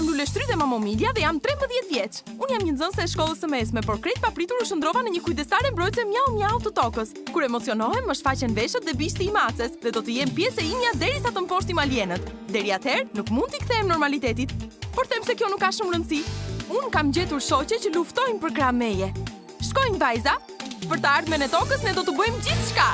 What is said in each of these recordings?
jam Luleshtry dhe Mamomilja dhe jam 13 vjeç. Unë jam një nxënëse e shkollës së mesme, por krejt papritur u shndrova në një kujdesare mbrojtëse mjau të tokës. Kur emocionohem, më shfaqen veshët dhe bishti i maces dhe do të jem pjesë e imja derisa të mposhtim alienët. Deri atëherë, nuk mund t'i kthehem normalitetit. Por them se kjo nuk ka shumë rëndësi. Unë kam gjetur shoqe që luftojnë për krah meje. Shkojnë vajza, për të ardhmen e tokës ne do të bëjmë gjithçka.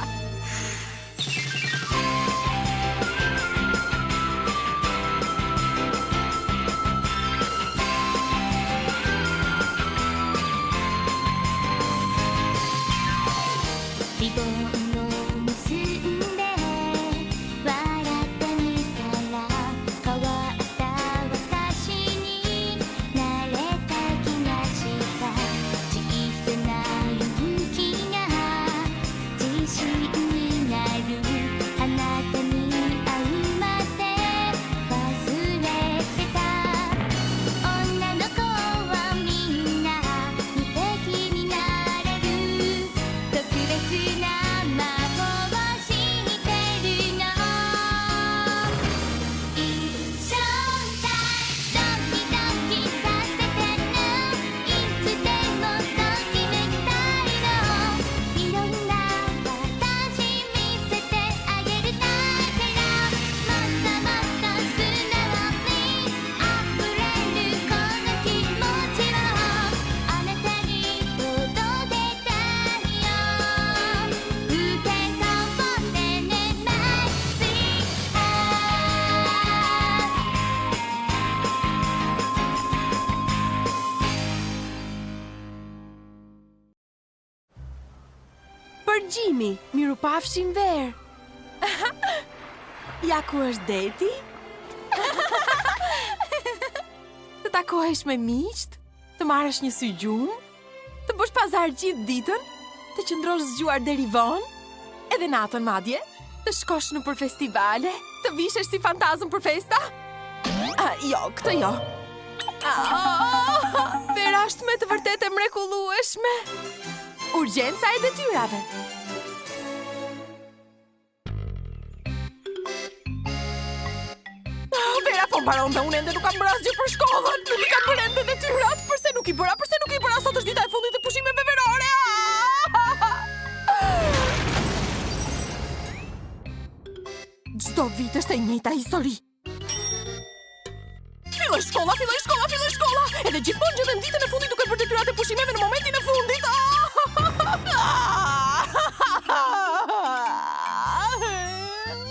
Përgjimi, miru pafshim ver. Ja ku është deti? Të takohesh me miqt, të marrësh një sy gjumë, të bësh pazar gjithë ditën, të qëndrosh zgjuar deri vonë, edhe natën madje, të shkosh në për festivale, të vishesh si fantazm për festa? Jo, këtë jo. Vera është me të vërtet e mrekullueshme. Urgjenca e detyrave. Vera, po mbaron dhe unë ende nuk kam bërë asgjë për shkollën. Nuk i kam bërë ende detyrat. Përse nuk i bëra? Sot është dita e fundit të pushimeve verore. Çdo vit është e njëjta histori. Filloj shkolla. Edhe gjithmonë gjetem ditën e fundit duke bërë detyrat e pushimeve në momentin e fundit.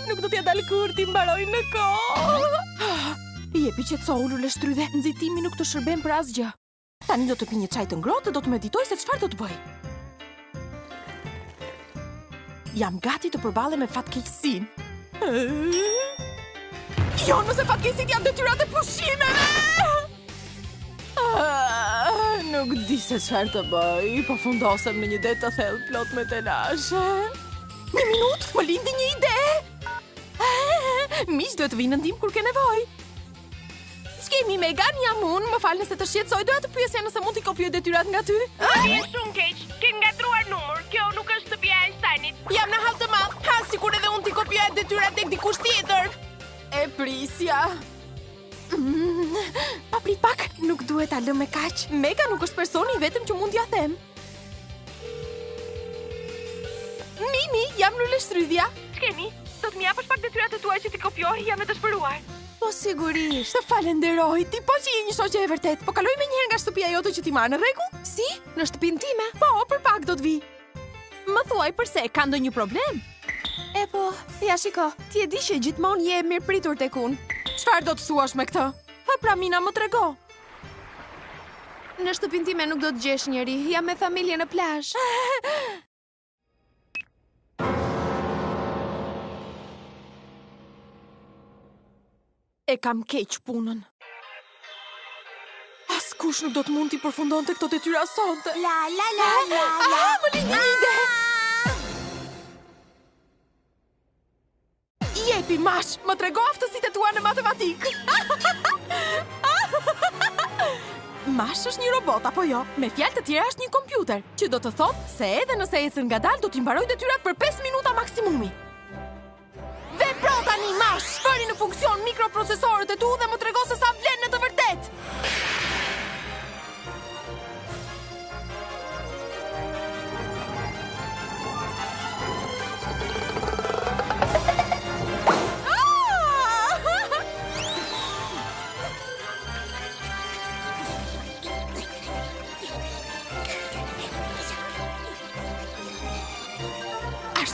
Nuk do t'ja dalë kur ti mbaroj në kohë. Jepi qetësohu Luleshtry dhe nxitimi nuk të shërben për asgjë. Tani do të pi një çaj të ngrohtë dhe do të meditoj se çfarë do të bëj. Jam gati të përballem me fatkeqësinë. Jo, nëse fatkeqësit janë detyrat e pushimeve. Nuk di se çfarë të bëj, po fundosem në një det të thellë plot me telashe. Një minutë, më lindi një ide. Miq duhet të vinë në ndihmë kur ke nevojë. S'kemi Megan, jam unë, më fal nëse të shqetësoj, doja të pyesja nëse mund t'i kopjoj detyrat nga ty. Je shumë keq, ke ngatruar numër, kjo nuk është shtëpia e Einsteinit. Jam në hall të madh, ha sikur edhe unë t'i kopjoj detyrat tek dikush tjetër. E prisja. Paprit pak, nuk duhet ta lë me kaq. Mega nuk është personi i vetëm që mund t'ja them. Mimi, jam Luleshtryja. S'kemi, do të më japësh pak detyrat e tua që ti kopjoj, jam e dëshpëruar. Po sigurisht, të falenderoj, ti po që je një shoqe e vërtet. Po kaloj me njëherë nga shtëpia jote që ti marr në rregull? Si? Në shtëpinë time? Po, për pak do të vi. Më thuaj përse, ka ndonjë problem? E po, ja shiko, ti e di që gjithmonë je mirë pritur tek unë. Çfarë do të thuash me këtë? Ha pra Mina, më trego. Në shtëpinë time nuk do të gjesh njeri, jam me familje në plazh. E kam keq punën. Askush nuk do të mund t'i përfundonte këto detyra sonte. Më lindi një ide. Jepi mash, më trego aftësitë tua në matematik. Mash është një robot, apo jo? Me fjalë të tjera është një kompjuter, që do të thotë se edhe nëse ecën ngadalë do t'i mbaroj detyrat për 5 minuta maksimumi. Vepro tani Mash, bëri në funksion mikroprocesorët e tu dhe më trego se sa vlen në të vërtet.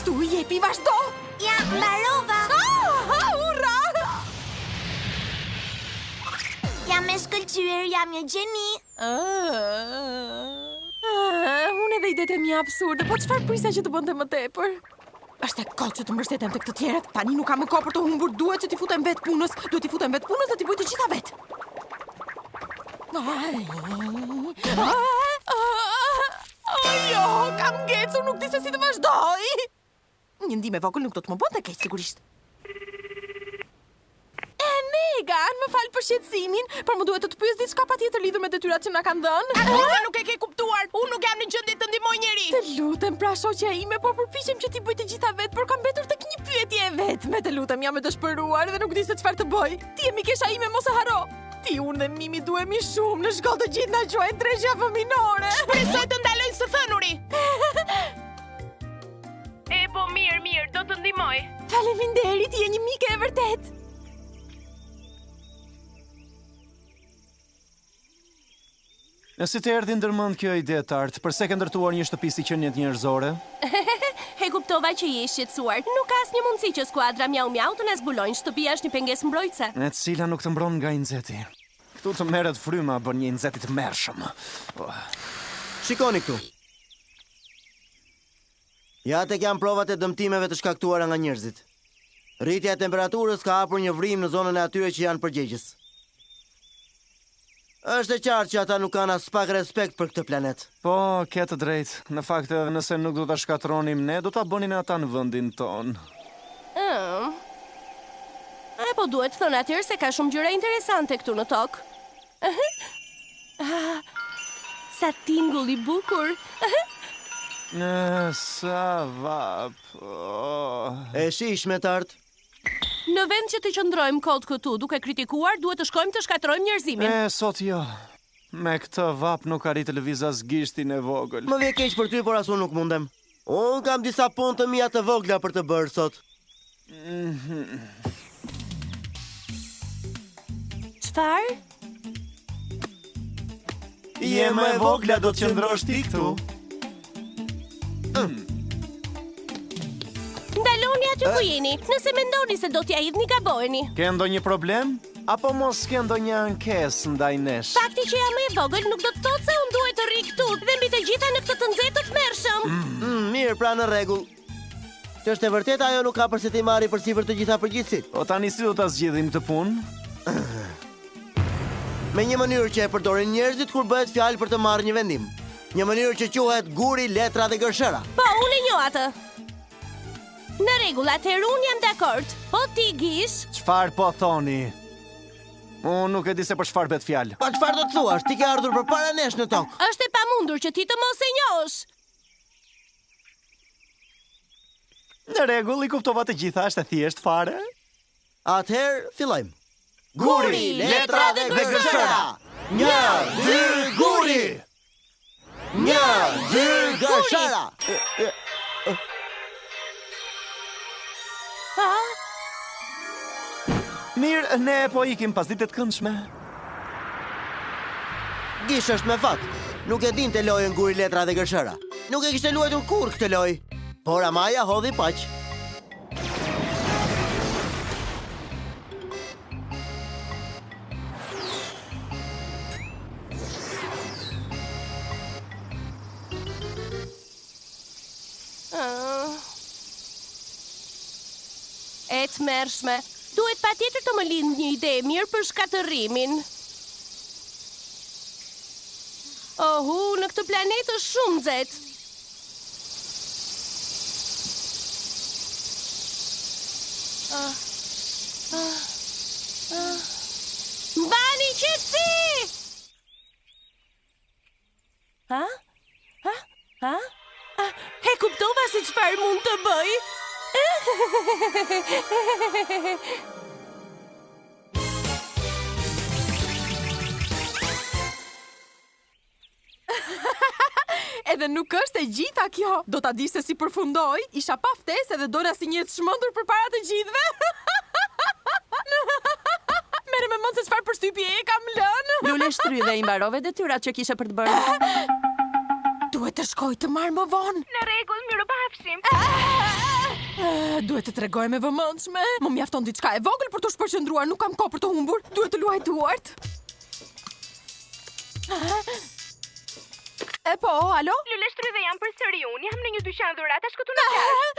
Kështu jepi vazhdo. Ja, mbarova. Ura! Jam me shkëlqyer, jam një gjeni. Unë edhe idetë e mia absurde, po çfarë prisja që të bënte më tepër? Është e kohë që të mbështetem tek të tjerët. Tani nuk kam më kohë për të humbur, duhet që t'i futem vetë punës. Duhet t'i futem vetë punës dhe t'i bëj të gjitha vetë. Jo, kam ngecur, nuk di se si të vazhdoj. Një ndihmë e vogël nuk do të më bënte keq sigurisht. Megan, më fal për shqetësimin, por më duhet të të pyes diçka patjetër lidhur me detyrat që na kanë dhënë. Unë nuk e ke kuptuar. Unë nuk jam në gjendje të ndihmoj njeri. Të lutem, pra shoqja ime, po përpiqem që ti bëj të gjitha vetë, por kam mbetur tek një pyetje e vetme. Të lutem, jam e dëshpëruar dhe nuk di se çfarë të bëj. Ti je mikesha ime, mos e haro. Ti, unë dhe Mimi duhemi shumë, në shkollë të gjithë na quajnë treshja fëminore. Shpresoj të ndaloj së thënuri. Po mirë, do të ndihmoj. Faleminderit, je një mike e vërtet. Si të erdhi ndërmend kjo ide të artë, përse ke ndërtuar një shtëpi si qenjet njerëzore? E kuptova që je i shqetësuar. Nuk ka asnjë mundësi që skuadra Miau Miau të na zbulojnë. Shtëpia është një pengesë mbrojtëse. E cila nuk të mbron nga inxeti. Këtu të merret fryma bën një inxeti të mërshëm. Shikoni këtu. Ja tek janë provat e dëmtimeve të shkaktuara nga njerëzit. Rritja e temperaturës ka hapur një vrim në zonën e atyre që janë përgjegjës. Është e qartë që ata nuk kanë as pak respekt për këtë planet. Po, ke të drejtë. Në fakt, nëse nuk do ta shkatronim ne, do ta bënin ata në vendin ton. Po duhet të thonë atëherë se ka shumë gjëra interesante këtu në tokë. Sa tingull i bukur. Sa vap. E shishme të artë. Në vend që të qëndrojmë kot këtu duke kritikuar, duhet të shkojmë të shkatrojmë njerëzimin. Sot jo. Me këtë vap nuk arrit të lëviz as gishtin e vogël. Më vjen keq për ty, por as unë nuk mundem. Unë kam disa punë të mia të vogla për të bërë sot. Çfarë? Je më e vogla, do të qëndrosh ti këtu. Ndaloni aty ku jeni. Nëse mendoni se do t'ja hidhni, gaboheni. Ke ndonjë problem? Apo mos ke ndonjë ankesë ndaj nesh? Fakti që jam e vogël nuk do të thotë se unë duhet të rri këtu dhe mbi të gjitha në këtë të nxehtë të tmerrshëm. Mirë, pra në rregull. Që është e vërtetë ajo nuk ka përse ti marri përsipër të gjitha përgjegjësitë. O tani si do ta zgjidhim këtë punë? Me një mënyrë që e përdorin njerëzit kur bëhet fjalë për të marrë një vendim. Një mënyrë që quhet guri, letra dhe gërshëra. Po, unë e njoh atë. Në rregull, atëherë unë jam dakord. Po ti Gish? Çfarë po thoni? Unë nuk e di se për çfarë bëhet fjalë. Pa çfarë do të thuash? Ti ke ardhur përpara nesh në tokë. Është e pamundur që ti të mos e njohësh. Në rregull, i kuptova të gjitha, është e thjeshtë fare. Atëherë, fillojmë. Guri, letra dhe gërshëra. 1, 2, guri. 1, 2, gërshëra. Mirë, ne po ikim pas ditë të këndshme. Gish është me fat. Nuk e dinte lojën guri, letra dhe gërshëra. Nuk e kishte luajtur kurrë këtë lojë. Por Amaja hodhi paq. E tmerrshme. Duhet patjetër të më lind një ide e mirë për shkatërimin. Në këtë planet është shumë nxehtë. Mbani qetësi! E kuptova se çfarë mund të bëj. Edhe nuk është e gjitha kjo. Do ta di se si përfundoj. Isha pa ftesë dhe dola si një të çmendur përpara të gjithëve. Merre me mend se çfarë përshtypje e kam lënë. Lule shtry dhe i mbarove detyrat që kishe për të bërë. Duhet të shkoj të marr më vonë. Në rregull, mirupafshim. Duhet të tregoj me vëmendshme. Më mjafton diçka e vogël për të shpërqendruar, nuk kam kohë për të humbur. Duhet të luaj duart. E po, alo? Lule Shtrydhe jam përsëri unë, jam në një dyqan dhuratash këtu në qark.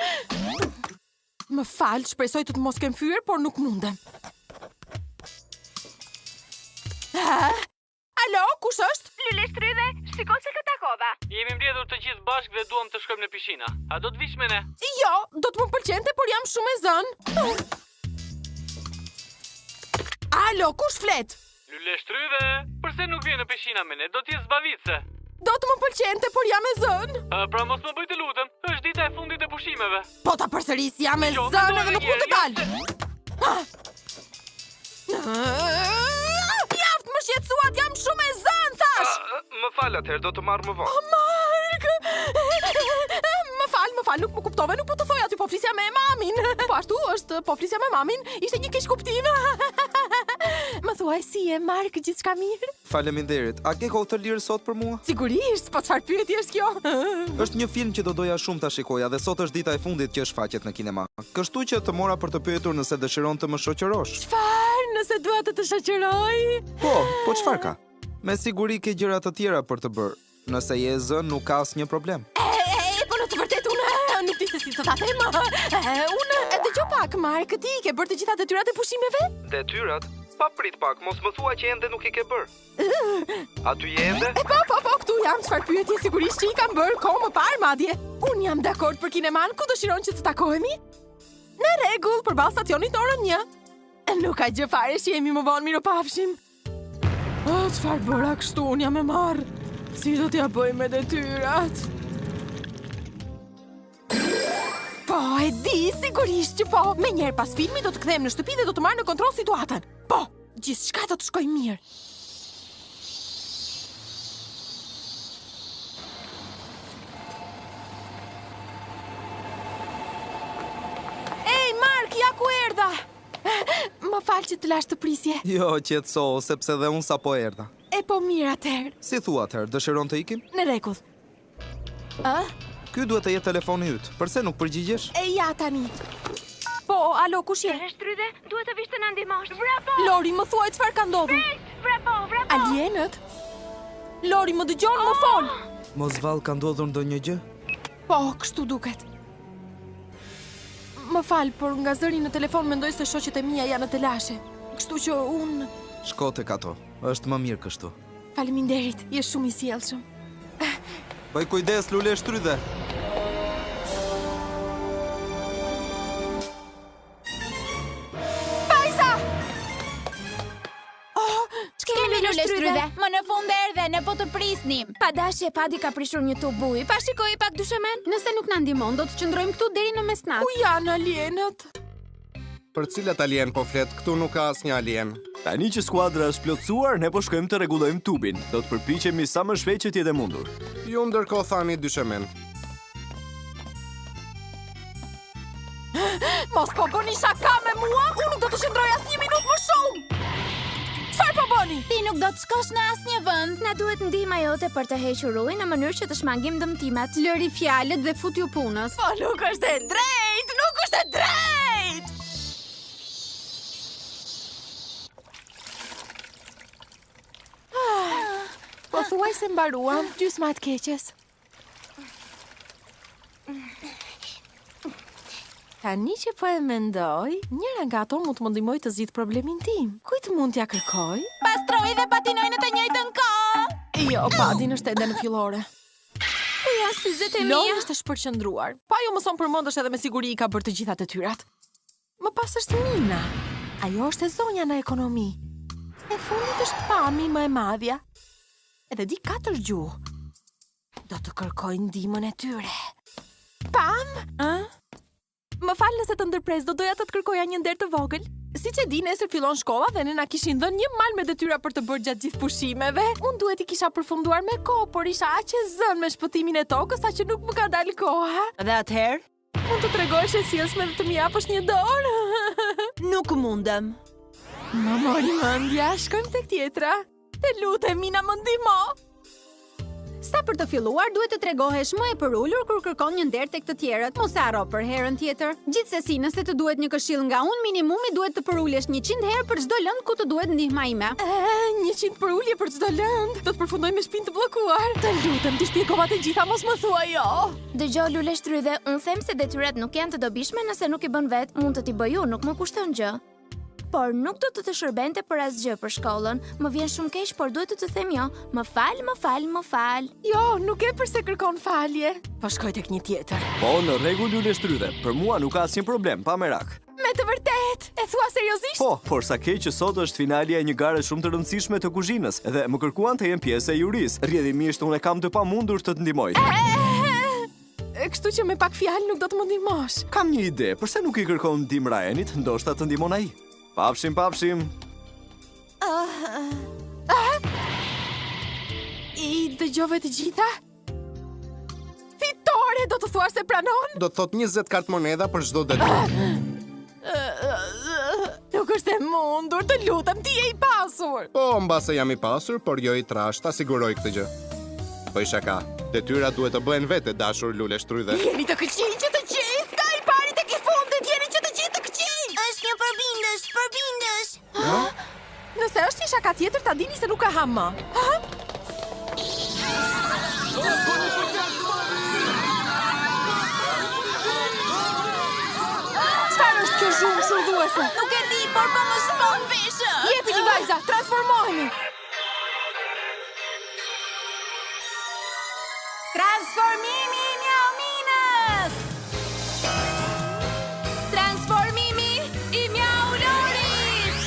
Më fal, shpresoj të mos kem fyer, por nuk mundem. Alo, kush është? Lule Shtrydhe, shiko se këta kodha. Jemi mbledhur të gjithë bashkë dhe duam të shkojmë në pishina. A do të vish me ne? Jo, do të më pëlqente, por jam shumë e zënë. Alo, kush flet? Lule Shtrydhe, përse nuk vjen në pishina me ne? Do t'je zbavitse. Do të më pëlqente, por jam e zënë. Pra mos më bëj të lutem, është dita e fundit e pushimeve. Po ta përsëris, jam e Jo, zënë mendoj dhe nuk një mund të herë, dal. Mjaft, më shqetësuat, jam shumë e zënë, thash. Më fal atëherë, do të marr më vonë. Mark! Më fal, nuk më kuptove, nuk po të thoj aty, po flisja me mamin. Po ashtu është, po flisja me mamin, ishte një keq kuptim. Më thuaj si e Mark, gjithçka mirë? Faleminderit. A ke kohë të lirë sot për mua? Sigurisht, po çfarë pyetje është kjo? Është një film që do doja shumë ta shikoja dhe sot është dita e fundit që shfaqet në kinema. Kështu që të mora për të pyetur nëse dëshiron të më shoqërosh. Çfarë? Nëse dua të të shoqëroj? Po çfarë ka? Me siguri ke gjëra të tjera për të bërë. Nëse je zën, nuk ka asnjë problem. Po në të vërtet unë nuk di se si të ta them. Unë dëgjoj pak, Mark, ti ke bërë të gjitha detyrat e pushimeve? Detyrat? Pa prit pak, mos më thua që ende nuk i ke bërë. A ty je ende? Po, këtu jam, çfarë pyetje sigurisht që i kam bërë kohë më parë madje. Unë jam dakord për kineman, ku dëshiron që të takohemi? Në rregull, përballë stacionit orën 1. Nuk ka gjë fare që jemi më vonë, mirupafshim. Çfarë bëra kështu, unë jam e marr. Si do t'ja bëj me detyrat? Po, e di, sigurisht që po. Me njerë pas filmi do të kthejmë në shtëpi dhe do të marrë në kontroll situatën. Po, gjithçka do të shkojë mirë. Ej, Mark, ja ku erdha. Më fal që të lash të prisje. Jo, qetëso, sepse dhe unë sapo erdha. E po mirë atëherë. Si thua atëherë, dëshiron të ikim? Në rregull. Ky duhet të jetë telefoni yt. Përse nuk përgjigjesh? E ja tani. Po, alo, kush je? Lule Shtrydhe, duhet të vish të na ndihmosh. Bravo! Lori, më thuaj çfarë ka ndodhur. Bravo! Alienët? Lori, më dëgjon, më fol. Mos vallë ka ndodhur ndonjë gjë? Po, kështu duket. Më fal, por nga zëri në telefon mendoj se shoqet e mia janë në telashe. Kështu që unë... Shko tek ato. Është më mirë kështu. Faleminderit, je shumë i sjellshëm. Bëj kujdes, Lule Shtrydhe. Fajza! Kemi Lule Shtrydhe, më në fund erdhe, ne po të prisnim. Pa dashje, Padi ka prishur një tub buji. Pa shikoj pak dyshemen. Nëse nuk na ndihmon, do të qëndrojmë këtu deri në mesnatë. Ku janë alienët? Për cilat alien po flet? Këtu nuk ka asnjë alien. Tani që skuadra është plotësuar, ne po shkojmë të rregullojmë tubin. Do të përpiqemi sa më shpejt që t'jetë mundur. Ju ndërkohë thani dyshemen. Mos po bëni shaka me mua, unë nuk do të qëndroj as një minutë më shumë. Çfarë po bëni? Ti nuk do të shkosh në asnjë vend. Na duhet ndihma jote për të hequr ujin në mënyrë që të shmangim dëmtimet. Lëri fjalët dhe futju punës. Po nuk është e drejtë, nuk është e drejtë. Po thuaj se mbaruam, gjysma të keqes. Tani që po e mendoj, njëra nga ato mund të më ndihmoj të zgjidh problemin tim. Kujt mund t'ja kërkoj? Pastroj dhe patinoj në të njëjtën kohë. Jo, Padin është ende në fillore. Po ja syzet e mia. Lori është e shpërqendruar. Pa jo mëson përmendesh edhe me siguri i ka bërë të gjitha detyrat. Më pas është Mina. Ajo është e zonja në ekonomi. E fundit është Pami më e madhja. Edhe di 4 gjuhë. Do të kërkoj ndihmën e tyre. Pam? Më fal nëse të ndërpres, do doja të kërkoja një nder të vogël. Siç e di, nesër fillon shkolla dhe ne na kishin dhënë një mal me detyra për të bërë gjatë gjithë pushimeve. Unë duhet i kisha përfunduar me kohë, por isha aq e zënë me shpëtimin e tokës, sa që nuk më ka dalë koha. Dhe atëherë? Mund të tregosh e sjellshme dhe të më japësh një dorë? Nuk mundem. Më mori mendja, shkojmë tek tjetra. Të lutem, Mina, më ndihmo. Sa për të filluar, duhet të tregohesh më e përullur kur kërkon një nder tek të tjerët. Mos e harro për herën tjetër. Gjithsesi, nëse të duhet një këshill nga unë, minimumi duhet të përulesh 100 herë për çdo lëndë ku të duhet ndihma ime. 100 përullje për çdo lëndë. Do të përfundoj me shpinë të bllokuar. Të lutem, ti shpjegova të gjitha, mos më thuaj jo. Dëgjoj Lule Shtrydhe, unë them se detyrat nuk janë të dobishme nëse nuk i bën vet, mund të t'i bëj unë, nuk më kushton gjë. Por nuk do të shërbente për asgjë për shkollën. Më vjen shumë keq, por duhet të them jo. Më fal. Jo, nuk e përse kërkon falje. Po shkoj tek një tjetër. Po, në rregull Lule Shtrydhe. Për mua nuk ka asnjë problem, pa merak. Me të vërtet, e thua seriozisht? Po, por sa keq që sot është finalja e një gare shumë të rëndësishme të kuzhinës, dhe më kërkuan të jem pjesë e juris. Rrjedhimisht unë e kam të pamundur të ndihmoj. Kështu që me pak fjalë nuk do të më ndihmosh. Kam një ide, pse nuk i kërkon ndihmë Ryanit, ndoshta të ndihmon ai. Pafshim. I dëgjove të gjitha? Fitore, do të thua se pranon? Do të thot 20 kartë monedha për çdo detyrë. Nuk është e mundur, të lutem, ti je i pasur. Po, mbase jam i pasur, por jo i trashë, ta siguroj këtë gjë. Bëj shaka, detyrat duhet të bëhen vete, dashur Lule Shtrydhe. Jeni të këqij që të gjithë, ka i pari tek i fundit, jeni që të gjithë të këqij. Është një përbindës. Nëse është një shaka tjetër, ta dini se nuk ka ham më. Çfarë është kjo zhurmë shurdhuese? Nuk e di, por po më shkon veshë. Jepini vajza, transformoheni. Transformimi i Mjauminës! Transformimi i Mjaulorit!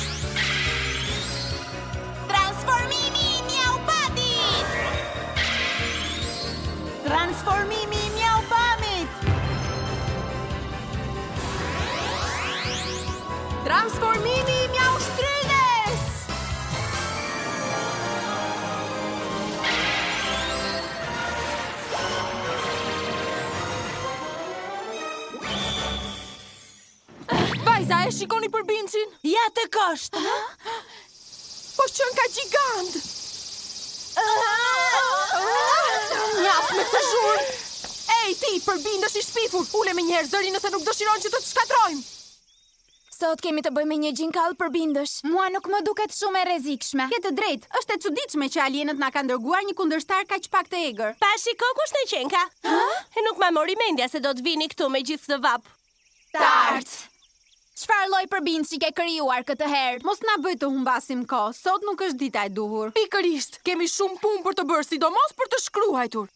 Transformimi i Mjaupatit! Transformimi i Mjaupamit! Transformimi i Mjaushtrydhes! Vajza, e shikoni përbindësin? Ja të kosht! Po qën ka gjigant! Mjaft me këtë zhurmë! Ej, ti, përbindësh i shpifur! Ule me njerë zëri nëse nuk dëshiron që të të shkatrojmë! Sot kemi të bëjmë një gjinkalë përbindësh. Mua nuk më duket shumë e rrezikshme. Ke të drejtë, është e çuditshme që alienët na kanë dërguar një kundërshtar kaq pak të egër. Pa shiko kush në qenka? E nuk ma mori mendja se do të vini këtu me gjithë të vap. Tart! Çfarë lloj përbindësi ke krijuar këtë herë? Mos na bëj të humbasim kohë, sot nuk është dita e duhur. Pikërisht, kemi shumë punë për të bërë, sidomos për të shkruajtur.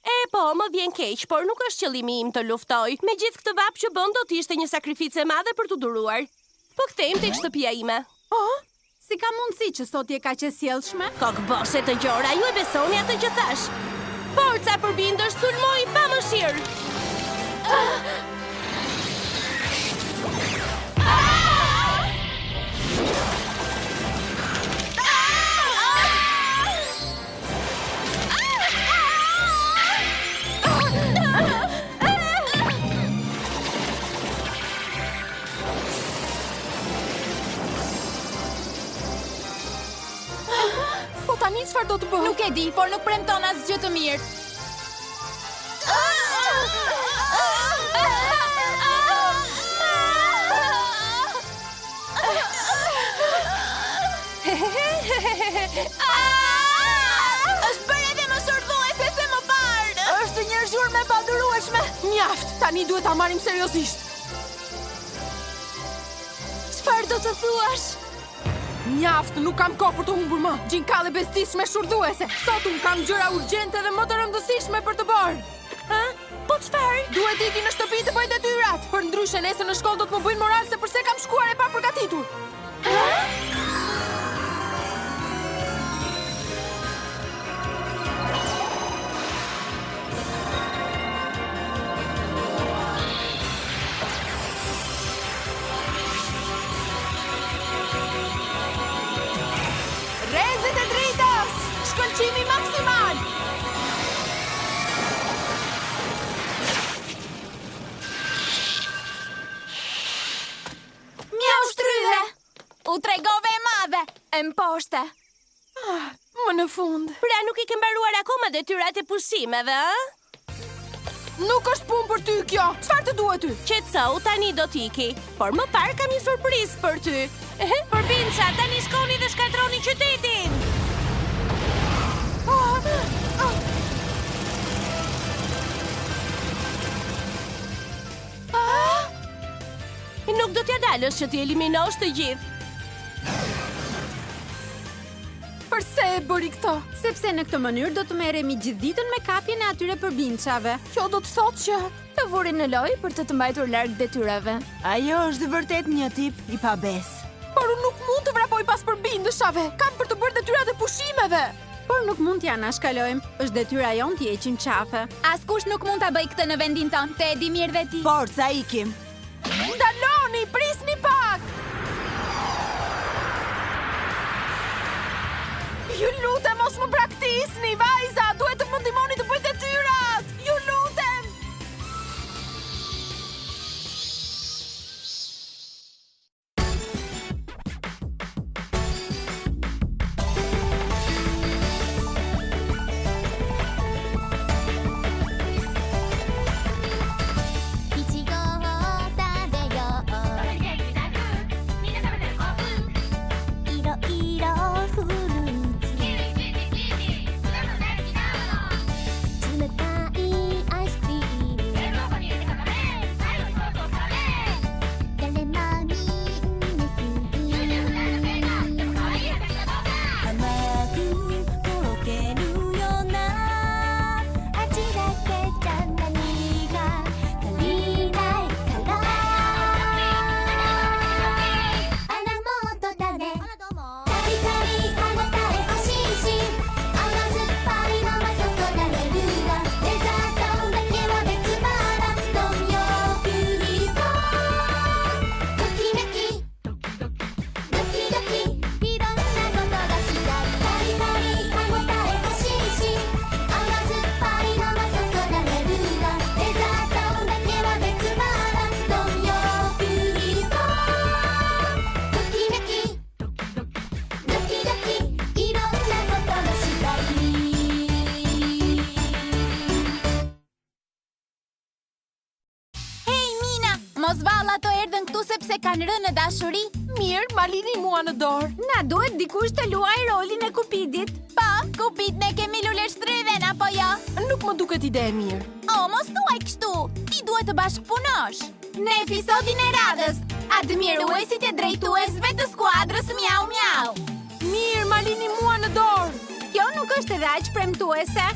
E po, më vjen keq, por nuk është qëllimi im të luftoj. Me gjithë këtë vap që bën do të ishte një sakrificë e madhe për të duruar. Po kthejmë tek shtëpia ime. Si ka mundësi që sot je kaq e sjellshme? Kokboshe të gjora, ju e besoni atë që thash. Forca përbindësh, sulmoj pa mëshirë. Po tani çfarë do të bëj? Nuk e di, por nuk premton asgjë të mirë. Është bërë edhe më shurdhuese se më parë. Është një zhurmë e padurueshme. Mjaft, tani duhet ta marrim seriozisht. Çfarë do të thuash? Mjaft, nuk kam kohë për të humbur më. Gjinkalle bestishme shurdhuese. Sot unë kam gjëra urgjente dhe më të rëndësishme për të bërë. Po çfarë? Duhet iki në shtëpi të bëj detyrat. Për ndryshe nesër në shkollë do të më bëjnë moral se pse kam shkuar e pa përgatitur. Rezit e dritës! Shkëlqimi maksimal! Mjaushtrydhe! U tregove e madhe, e mposhte. Më në fund. Pra nuk I ke mbaruar akoma detyrat e pushimeve, ë? Nuk është punë për ty kjo. Çfarë të duhet ty? Qetësau, tani do t'iki. Por më parë kam një surprizë për ty. Përbinca, tani shkoni dhe shkatroni qytetin. Nuk do t'ja dalësh që t'i eliminosh të gjithë. Përse e bëri këto? Sepse në këtë mënyrë do të merremi gjithë ditën me kapjen e atyre përbindçave. Kjo do të thotë që të vurin në lojë për të mbajtur larg detyrave. Ajo është vërtet një tip I pabes. Por unë nuk mund të vrapoj pas përbindëshave. Kam për të bërë detyrat e pushimeve. Por nuk mund t'ja anashkalojmë. Është detyra jon t'i heqim qafe. Askush nuk mund ta bëj këtë në vendin tonë. Te e di mirë dhe ti. Forca, ikim. Ndaloni, prisni pak. Ju lutem mos më braktisni, vajza, duhet të më ndihmoni të bëj detyrat. Ju lutem. Mos valla to erdhën këtu sepse kanë rënë në dashuri. Mirë, ma lini mua në dorë. Na duhet dikush të luaj rolin e Kupidit. Po, Kupid ne kemi luler shtrydhen apo jo? Nuk më duket ide e mirë. O, mos thuaj kështu. Ti duhet të bashkëpunosh. Në episodin e radhës, admiruesit e drejtuesve të skuadrës Miau Miau. Mirë, ma lini mua në dorë. Kjo nuk është edhe aq premtuese.